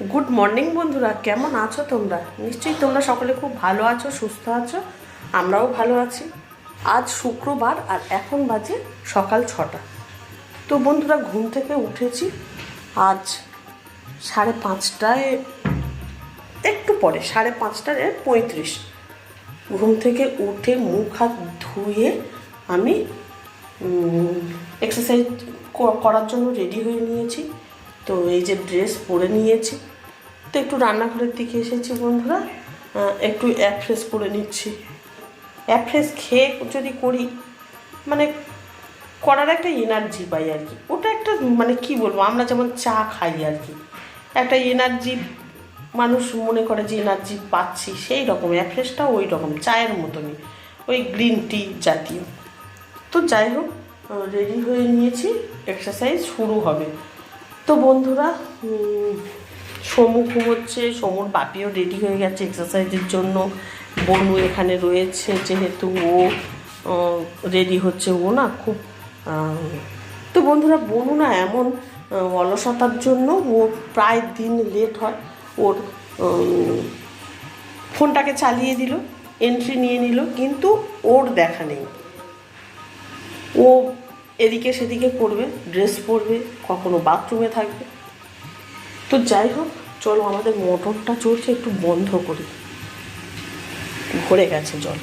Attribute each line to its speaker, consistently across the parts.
Speaker 1: Good morning बंधुरा केमन आछो तोमरा निश्चयई तोमरा सकले खूब भालो आछो सुस्थ आछो आमराओ भालो आछि। आज शुक्रवार और एखन बाजे सकाल 6टा। तो बंधुरा घुम थेके उठेछि आज 5:30टाय एकटू परे 5:35 घुम थेके उठे मुख हाथ धुए आमी एक्सारसाइज करार जोन्नो रेडी हये नियेछि। तो ये जे ड्रेस परे नियेछि तो एकटू रान्नाघरेर दिके एसेछि बंधुरा एकटू एफ्रेश करे निচ্ছি। एफ्रेश खेয়ে যদি করি মানে করার একটা এনার্জি পাই আর কি। ওটা একটা মানে কি বলবো আমরা যেমন চা খাই আর কি একটা এনার্জি মানুষ মনে করে যে এনার্জি পাচ্ছি সেই রকম এফ্রেশটাও ওই রকম চায়ের মতনই ওই গ্রিন টি জাতীয়। তো যাই হোক রেডি হয়ে নিয়েছি এক্সারসাইজ শুরু হবে। তো বন্ধুরা সমু ঘুমোচ্ছে, সমুর বাপিও রেডি হয়ে গেছে এক্সারসাইজের জন্য। বনু এখানে রয়েছে যেহেতু ও রেডি হচ্ছে, ও না খুব তো বন্ধুরা বনু না এমন অলসতার জন্য ও প্রায় দিন লেট হয়। ওর ফোনটাকে চালিয়ে দিল, এন্ট্রি নিয়ে নিল, কিন্তু ওর দেখা নেই। ও এদিকে সেদিকে করবে, ড্রেস পরবে, কখনো বাথরুমে থাকবে। তো যাই হোক চলো আমাদের মোটরটা চলছে একটু বন্ধ করি, ভরে গেছে জল।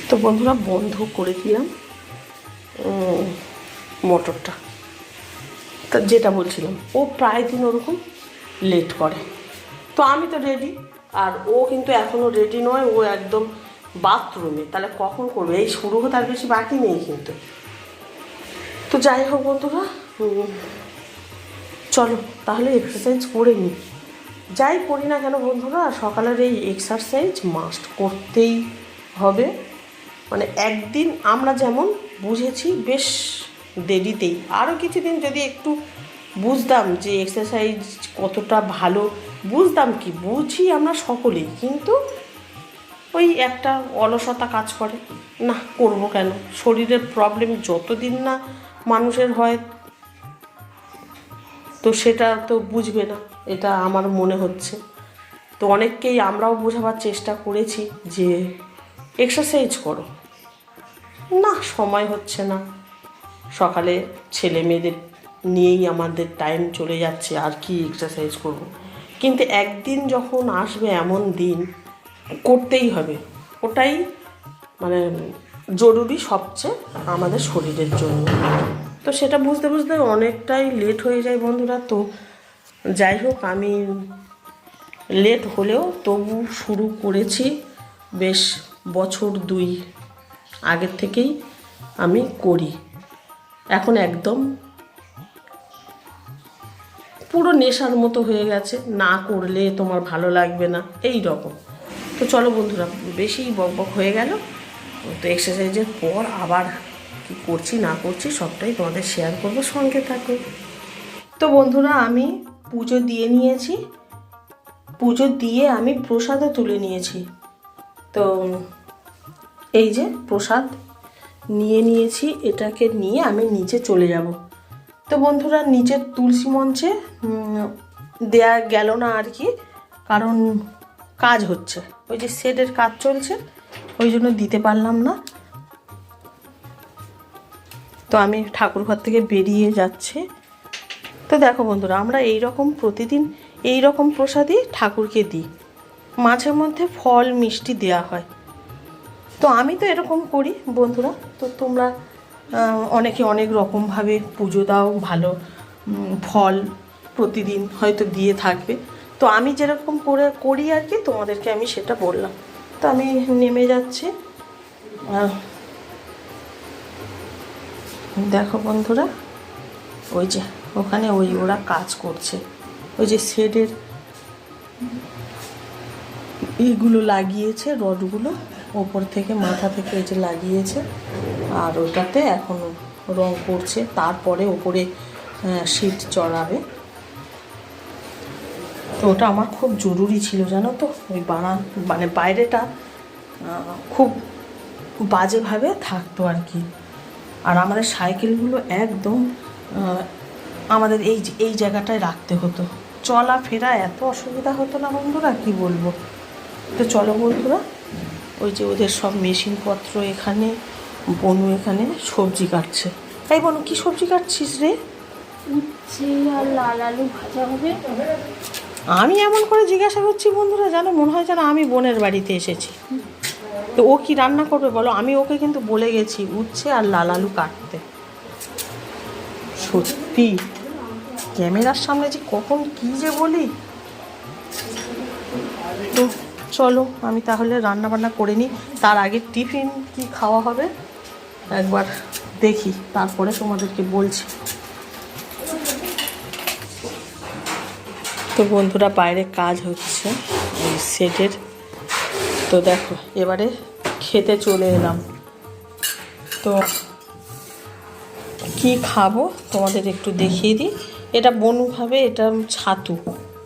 Speaker 1: তো বন্ধুরা বন্ধ করে দিলাম মোটরটা। তা যেটা বলছিলাম ও প্রায় দিন ওরকম লেট করে। তো আমি তো রেডি আর ও কিন্তু এখনও রেডি নয়, ও একদম বাথরুমে। তাহলে কখন করবে? এই শুরু হতে আর বেশি বাকি নেই কিন্তু। তো যাই হোক বন্ধুরা চলো তাহলে এক্সারসাইজ করে নিই। যাই করি না কেন বন্ধুরা সকালের এই এক্সারসাইজ মাস্ট করতেই হবে। মানে একদিন আমরা যেমন বুঝেছি বেশ দেরিতেই, আরও কিছুদিন যদি একটু বুঝতাম যে এক্সারসাইজ কতটা ভালো, বুঝতাম কি বুঝি আমরা সকলেই, কিন্তু ওই একটা অলসতা কাজ করে না করব কেন। শরীরের প্রবলেম যতদিন না মানুষের হয় তো সেটা তো বুঝবে না, এটা আমার মনে হচ্ছে। তো অনেককেই আমরাও বোঝাবার চেষ্টা করেছি যে এক্সারসাইজ করো, না সময় হচ্ছে না, সকালে ছেলে মেয়েদের নিয়েই আমাদের টাইম চলে যাচ্ছে, আর কি এক্সারসাইজ করব। কিন্তু একদিন যখন আসবে এমন দিন করতেই হবে, ওটাই মানে জরুরি সবচেয়ে আমাদের শরীরের জন্য। তো সেটা বুঝতে বুঝতে অনেকটাই লেট হয়ে যায় বন্ধুরা। তো যাই হোক আমি লেট হলেও তবু শুরু করেছি, বেশ বছর 2 আগের থেকেই আমি করি। এখন একদম পুরো নেশার মতো হয়ে গেছে, না করলে তোমার ভালো লাগবে না এই রকম। তো চলো বন্ধুরা বেশি বকবক হয়ে গেল। তো এক্সারসাইজের পর আবার কি করছি না করছি সবটাই তোমাদের শেয়ার করব, সঙ্গে থাকো। তো বন্ধুরা আমি পুজো দিয়ে নিয়েছি, পুজো দিয়ে আমি প্রসাদও তুলে নিয়েছি। তো এই যে প্রসাদ নিয়ে নিয়েছি, এটাকে নিয়ে আমি নিচে চলে যাব। তো বন্ধুরা নিচের তুলসী মঞ্চে দেয়া গেল না আর কি, কারণ কাজ হচ্ছে, ওই যে শেডের কাজ চলছে, ওই জন্য দিতে পারলাম না। তো আমি ঠাকুরঘর থেকে বেরিয়ে যাচ্ছি। তো দেখো বন্ধুরা আমরা এই রকম প্রতিদিন এই রকম প্রসাদই ঠাকুরকে দিই, মাঝে মধ্যে ফল মিষ্টি দেয়া হয়। তো আমি তো এরকম করি বন্ধুরা। তো তোমরা অনেকে অনেক রকমভাবে পুজো দাও, ভালো ফল প্রতিদিন হয়তো দিয়ে থাকবে। তো আমি যেরকম করে করি আর কি তোমাদেরকে আমি সেটা বললাম। তো আমি নেমে যাচ্ছি। দেখো বন্ধুরা ওই যে ওখানে ওরা কাজ করছে, ওই যে শেডের এইগুলো লাগিয়েছে, রডগুলো ওপর থেকে মাথা থেকে এই যে লাগিয়েছে, আর ওটাতে এখন রং করছে, তারপরে ওপরে শীট চড়াবে। তো ওটা আমার খুব জরুরি ছিল জানো তো, ওই মানে বাইরেটা খুব বাজেভাবে থাকতো আর কি। আর আমাদের সাইকেলগুলো একদম আমাদের এই জায়গাটায় রাখতে হতো, চলাফেরা এত অসুবিধা হতো না বন্ধুরা, কি বলবো। তো চলো বন্ধুরা, ওই যে ওদের সব মেশিনপত্র এখানে, বনু এখানে সবজি কাটছে। তাই বনু, কি সবজি কাটছিস রে?
Speaker 2: উচ্ছে আর লাল আলু ভাজা হবে।
Speaker 1: আমি এমন করে জিজ্ঞাসা করছি বন্ধুরা, জানো মনে হয় যেন আমি বোনের বাড়িতে এসেছি। তো ও কি রান্না করবে বলো? আমি ওকে কিন্তু বলে গেছি উচ্ছে আর লাল আলু কাটতে। সত্যি ক্যামেরার সামনে যে কখন কি যে বলি। তো চলো আমি তাহলে রান্না বান্না করে নিই, তার আগে টিফিন কি খাওয়া হবে একবার দেখি, তারপরে তোমাদেরকে বলছি। তো বন্ধুরা বাইরে কাজ হচ্ছে এই সেটের, তো দেখো এবারে খেতে চলে এলাম। তো কি খাবো তোমাদের একটু দেখিয়ে দিই। এটা বনু খাবে, এটা ছাতু,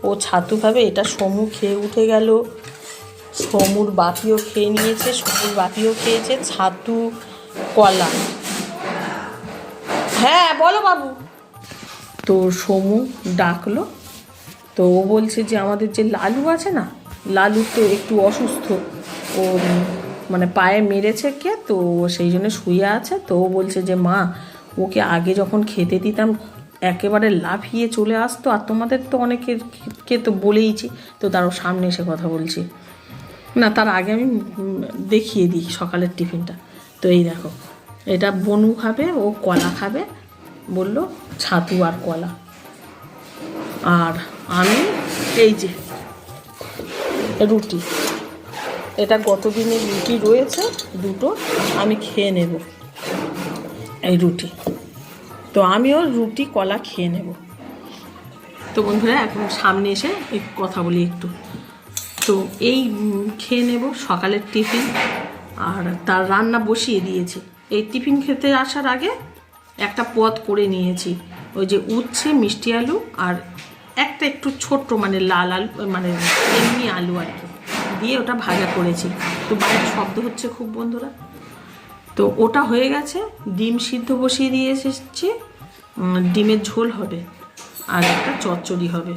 Speaker 1: ও ছাতু খাবে। এটা সমু খেয়ে উঠে গেল, সমুর বাপিও খেয়ে নিয়েছে, সমুর বাপিও খেয়েছে ছাতু কলা। হ্যাঁ বলো বাবু। তো সমু ডাকলো, তো ও বলছে যে আমাদের যে লালু আছে না, লালু তো একটু অসুস্থ, ও মানে পায়ে মেরেছে কে, তো সেই জন্য শুয়ে আছে। তো ও বলছে যে মা, ওকে আগে যখন খেতে দিতাম একেবারে লাফিয়ে চলে আসতো, আর তোমাদের তো অনেকেরকে তো বলেইছি। তো তারও সামনে এসে কথা বলছি না, তার আগে আমি দেখিয়ে দিই সকালের টিফিনটা। তো এই দেখো, এটা বনু খাবে, ও কলা খাবে বললো, ছাতু আর কলা। আর আমি এই যে রুটি, এটা গত দিনের রুটি রয়েছে দুটো, আমি খেয়ে নেব এই রুটি। তো আমিও রুটি কলা খেয়ে নেব। তো বন্ধুরা এখন সামনে এসে কথা বলি একটু। তো এই খেয়ে নেব সকালের টিফিন, আর তার রান্না বসিয়ে দিয়েছি। এই টিফিন খেতে আসার আগে একটা পদ করে নিয়েছি, ওই যে উচ্ছে মিষ্টি আলু আর একটা একটু ছোট্ট মানে লাল আলু, মানে এমনি আলু আর কি দিয়ে ওটা ভাজা করেছি। তো বাইরে শব্দ হচ্ছে খুব বন্ধুরা। তো ওটা হয়ে গেছে, ডিম সিদ্ধ বসিয়ে দিয়ে এসেছি, ডিমের ঝোল হবে আর একটা চচ্চড়ি হবে।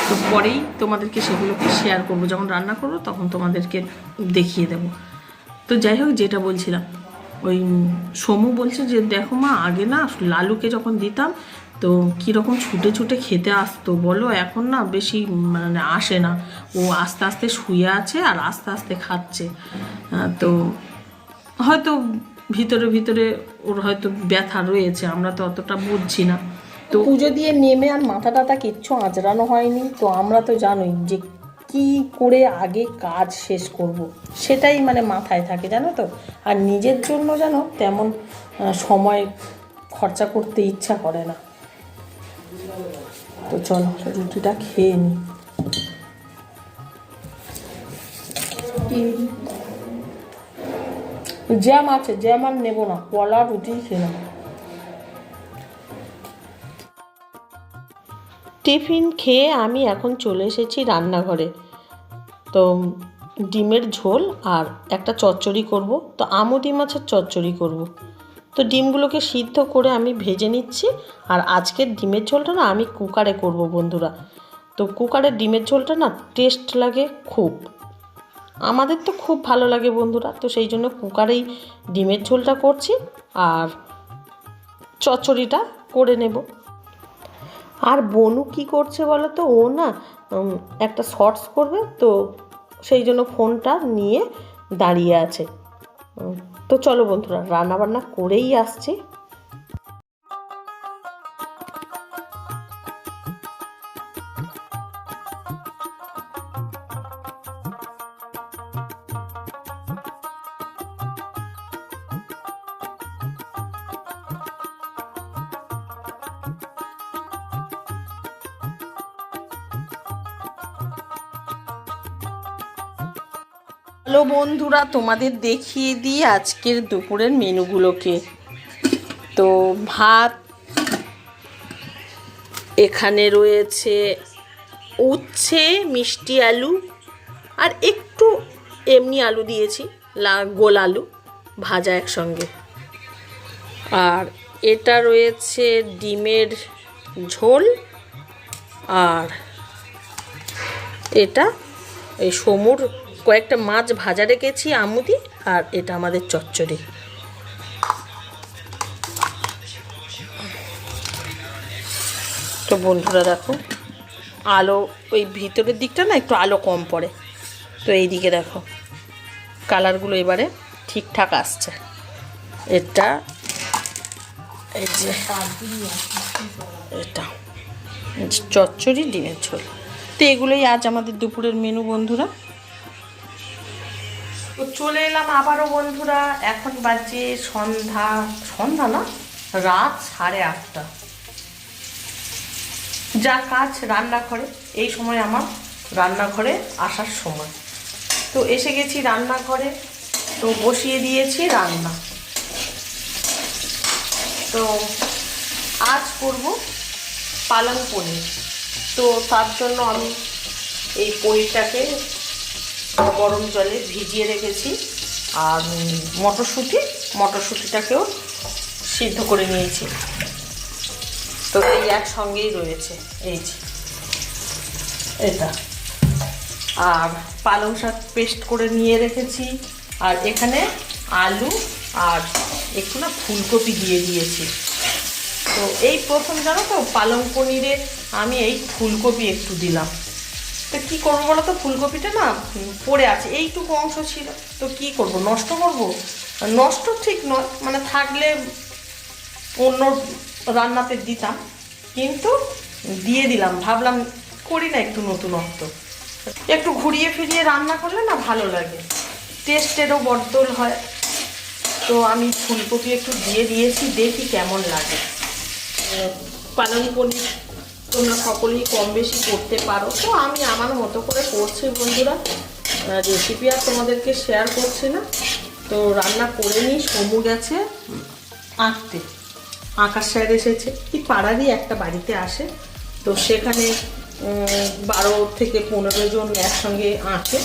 Speaker 1: তো পরেই তোমাদেরকে সেগুলোকে শেয়ার করবো, যখন রান্না করবো তখন তোমাদেরকে দেখিয়ে দেব। তো যাই হোক, যেটা বলছিলাম, ওই সমু বলছে যে দেখো মা, আগে না লালুকে যখন দিতাম তো কীরকম ছুটে ছুটে খেতে আসতো বলো, এখন না বেশি মানে আসে না, ও আস্তে আস্তে শুয়ে আছে আর আস্তে আস্তে খাচ্ছে। তো হয়তো ভিতরে ভিতরে ওর হয়তো ব্যথা রয়েছে, আমরা তো অতটা বুঝছি না। তো পুজো দিয়ে নেমে আর মাথা টাথা কিচ্ছু আঁচড়ানো হয়নি। তো আমরা তো জানোই যে কি করে আগে কাজ শেষ করব, সেটাই মানে মাথায় থাকে জানো তো। আর নিজের জন্য যেন তেমন সময় খরচা করতে ইচ্ছা করে না। তো চলো রুটিটা খেয়ে নিই। জ্যাম আছে, জ্যাম আর নেবো না, কলা রুটি খেলাম। টিফিন খেয়ে আমি এখন চলে এসেছি রান্নাঘরে। তো ডিমের ঝোল আর একটা চচ্চড়ি করব। তো আমুদি মাছের চচ্চড়ি করব। তো ডিমগুলোকে সিদ্ধ করে আমি ভেজে নিচ্ছি। আর আজকের ডিমের ঝোলটা না আমি কুকারে করব বন্ধুরা। তো কুকারের ডিমের ঝোলটা না টেস্ট লাগে খুব, আমাদের তো খুব ভালো লাগে বন্ধুরা। তো সেই জন্য কুকারেই ডিমের ঝোলটা করছি আর চচ্চড়িটা করে নেব। আর বনু কি করছে বলো তো, ও না একটা শর্টস করবে, তো সেই জন্য ফোনটা নিয়ে দাঁড়িয়ে আছে। তো চলো বন্ধুরা রান্নাবান্না করেই আসছি। হ্যালো বন্ধুরা, তোমাদের দেখিয়ে দিই আজকের দুপুরের মেনুগুলোকে। তো ভাত, এখানে রয়েছে উচ্ছে মিষ্টি আলু আর একটু এমনি আলু দিয়েছি, গোল আলু। ভাজা একসঙ্গে। আর এটা রয়েছে ডিমের ঝোল, আর এটা এই সমুর কয়েকটা মাছ ভাজা রেখেছি আমুদি, আর এটা আমাদের চচ্চড়ি। তো বন্ধুরা দেখো, আলো ওই ভিতরের দিকটা না একটু আলো কম পড়ে, তো এই দিকে দেখো কালারগুলো এবারে ঠিকঠাক আসছে। এটা এই যে এটা চচ্চড়ি ডিমের ঝোল। তো এগুলোই আজ আমাদের দুপুরের মেনু বন্ধুরা। তো চলে এলাম আবারও বন্ধুরা, এখন বাজে সন্ধ্যা না, রাত 8:30। যা কাজ রান্নাঘরে, এই সময় আমার রান্নাঘরে আসার সময়। তো এসে গেছি রান্নাঘরে, তো বসিয়ে দিয়েছি রান্না। তো আজ করব পালং পনির। তো তার জন্য আমি এই পনিরটাকে গরম জলে ভিজিয়ে রেখেছি, আর মটরশুঁটিটাকেও সিদ্ধ করে নিয়েছি। তো এই একসঙ্গেই রয়েছে, এই যে এটা। আর পালং শাক পেস্ট করে নিয়ে রেখেছি, আর এখানে আলু আর একটু না ফুলকপি দিয়ে দিয়েছি। তো এই প্রথম জানো তো পালং পনিরে আমি এই ফুলকপি একটু দিলাম। তো কী করবো বলো তো, ফুলকপিটা না পড়ে আছে, এইটুকু অংশ ছিল, তো কি করব, নষ্ট করব? নষ্ট ঠিক নয়, মানে থাকলে অন্য রান্নাতে দিতাম, কিন্তু দিয়ে দিলাম। ভাবলাম করি না একটু নতুনত্ব, একটু ঘুরিয়ে ফিরিয়ে রান্না করলে না ভালো লাগে, টেস্টেরও বদল হয়। তো আমি ফুলকপি একটু দিয়ে দিয়েছি, দেখি কেমন লাগে। পালং পনির তোমরা সকলেই কম বেশি করতে পারো, তো আমি আমার মতো করে করছি বন্ধুরা। রেসিপি আর তোমাদেরকে শেয়ার করছি না। তো রান্না করে নিই, সমু গেছে আঁকতে, আঁকার স্যার এসেছে, কি পাড়ারই একটা বাড়িতে আসে, তো সেখানে 12 থেকে 15 জন একসঙ্গে আঁকে।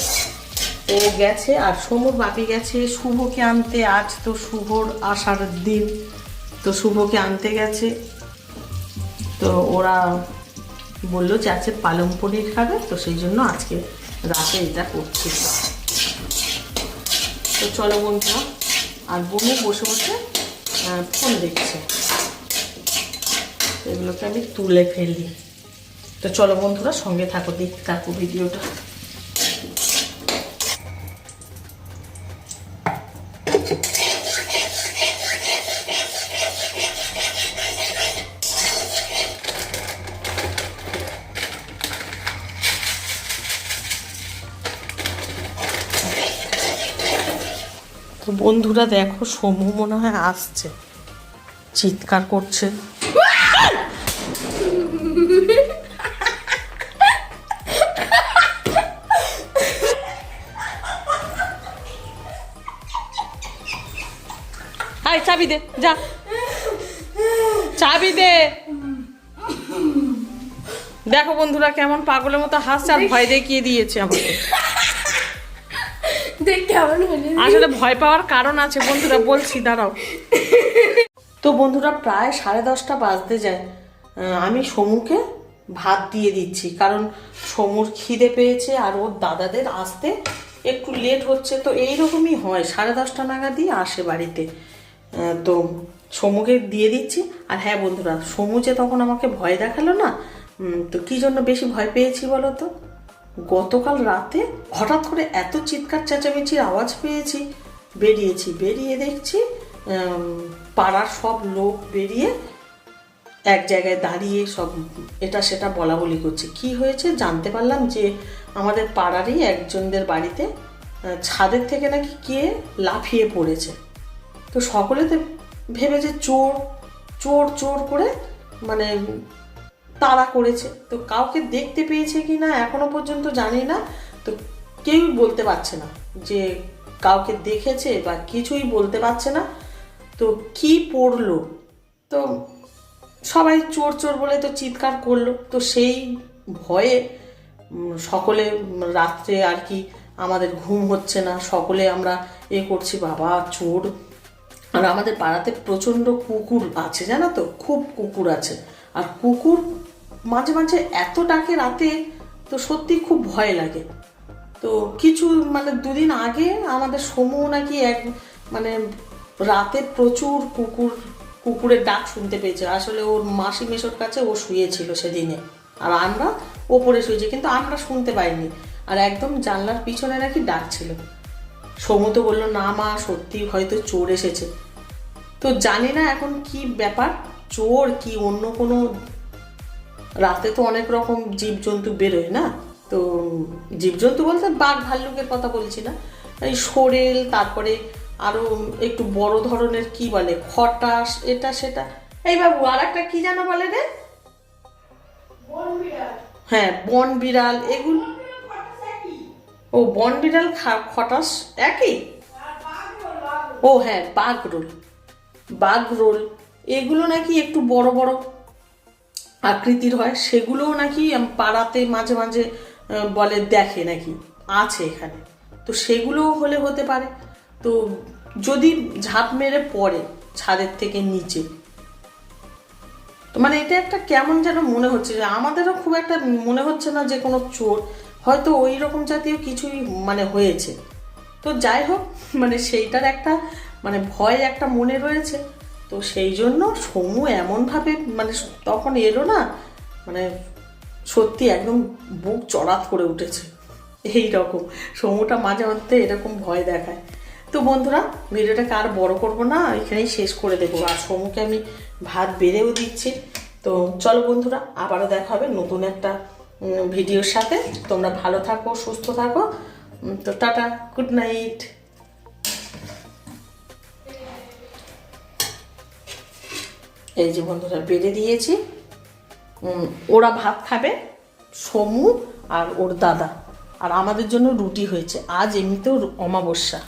Speaker 1: ও গেছে, আর সমুর বাপি গেছে শুভকে আনতে। আজ তো শুভর আসার দিন, তো শুভকে আনতে গেছে। তো ওরা বললো যে আজকে পালং পনির খাবে, তো সেই জন্য আজকে রাতে এটা করছি। তো চলো বন্ধুরা, আর বোনও বসে বসে ফোন দেখছে, এগুলোকে আমি তুলে ফেলি। তো চলো বন্ধুরা, সঙ্গে থাকো, দেখতে থাকো ভিডিওটা। তো বন্ধুরা দেখো, সমু মনে হয় আসছে, চিৎকার করছে। আয় চাবি দে, যা চাবি দে। দেখো বন্ধুরা কেমন পাগলের মতো হাসছে, আর ভয় দেখিয়ে দিয়েছে আমাকে। আসলে ভয় পাওয়ার কারণ আছে বন্ধুরা, বলছি দাঁড়াও। তো বন্ধুরা প্রায় 10:30 বাজতে যায়, আমি সমুকে ভাত দিয়ে দিচ্ছি, কারণ সমুর খিদে পেয়েছে, আর ওর দাদাদের আসতে একটু লেট হচ্ছে। তো এইরকমই হয়, 10:30 নাগাদই আসে বাড়িতে। তো সমুকে দিয়ে দিচ্ছি। আর হ্যাঁ বন্ধুরা, সমু যে তখন আমাকে ভয় দেখালো না, তো কী জন্য বেশি ভয় পেয়েছি বলো তো? গতকাল রাতে হঠাৎ করে এত চিৎকার চেঁচামেচির আওয়াজ পেয়েছি, বেরিয়ে দেখছি পাড়ার সব লোক বেরিয়ে এক জায়গায় দাঁড়িয়ে সব এটা সেটা বলা বলি করছে। কি হয়েছে জানতে পারলাম যে আমাদের পাড়ারই একজনদের বাড়িতে ছাদের থেকে নাকি কে লাফিয়ে পড়েছে। তো সকলেতে ভেবেছে চোর চোর চোর করে মানে তাড়া করেছে। তো কাউকে দেখতে পেয়েছে কি না এখনো পর্যন্ত জানি না, তো কেউই বলতে পারছে না যে কাউকে দেখেছে বা কিছুই বলতে পারছে না। তো কি পড়লো, তো সবাই চোর চোর বলে তো চিৎকার করলো। তো সেই ভয়ে সকলে রাত্রে আর কি আমাদের ঘুম হচ্ছে না, সকলে আমরা এ করছি, বাবা চোর। আর আমাদের পাড়াতে প্রচণ্ড কুকুর আছে, জানো তো, খুব কুকুর আছে। আর কুকুর মাঝে মাঝে এত ডাকে রাতে, তো সত্যি খুব ভয় লাগে। তো কিছু মানে দুদিন আগে আমাদের সমু নাকি মানে রাতে প্রচুর কুকুরের ডাক শুনতে পেয়েছে। আসলে ওর মাসি মেশোর কাছে ও শুয়েছিল সেদিনে, আর আমরা ওপরে শুয়েছি, কিন্তু আমরা শুনতে পাইনি। আর একদম জানলার পিছনে নাকি ডাকছিল। সমু তো বললো, না মা সত্যি হয়তো চোর এসেছে। তো জানি না এখন কি ব্যাপার, চোর কি অন্য কোনো। রাতে তো অনেক রকম জীবজন্তু বেরোয় না, তো জীবজন্তু বলতে বাঘ ভাল্লুকের কথা বলছি না, এই সোরেল, তারপরে আরো একটু বড় ধরনের কি বলে খটাস, এটা সেটা। এই বাবু আর একটা কি যেন বলে রে? হ্যাঁ, বন বিড়াল, এগুলো। ও বন বিড়াল খটাস একই। ও হ্যাঁ, বাঘ রোল এগুলো নাকি একটু বড় বড় আকৃতির হয়, সেগুলোও নাকি পাড়াতে মাঝে মাঝে বলে দেখে নাকি আছে এখানে। তো সেগুলোও হলে হতে পারে। তো যদি ঝাঁপ মেরে পড়ে ছাদের থেকে নিচে, তো মানে এটা একটা কেমন যেন মনে হচ্ছে, যে আমাদেরও খুব একটা মনে হচ্ছে না যে কোনো চোর, হয়তো ওই রকম জাতীয় কিছুই মানে হয়েছে। তো যাই হোক, মানে সেইটার একটা মানে ভয় একটা মনে রয়েছে। তো সেই জন্য সমু এমনভাবে মানে তখন এলো না, মানে সত্যি একদম বুক চড়াত করে উঠেছে। এই রকম সমুটা মাঝে মধ্যে এরকম ভয় দেখায়। তো বন্ধুরা, ভিডিওটাকে আর বড় করব না, এখানেই শেষ করে দেবো। আর সমুকে আমি ভাত বেড়েও দিচ্ছি। তো চলো বন্ধুরা, আবারও দেখা হবে নতুন একটা ভিডিওর সাথে। তোমরা ভালো থাকো, সুস্থ থাকো। তো টাটা, গুড নাইট। এই যে বন্ধুরা বেড়ে দিয়েছি, ওরা ভাত খাবে, সমু আর ওর দাদা। আর আমাদের জন্য রুটি হয়েছে, আজ এমনিতেও অমাবস্যা।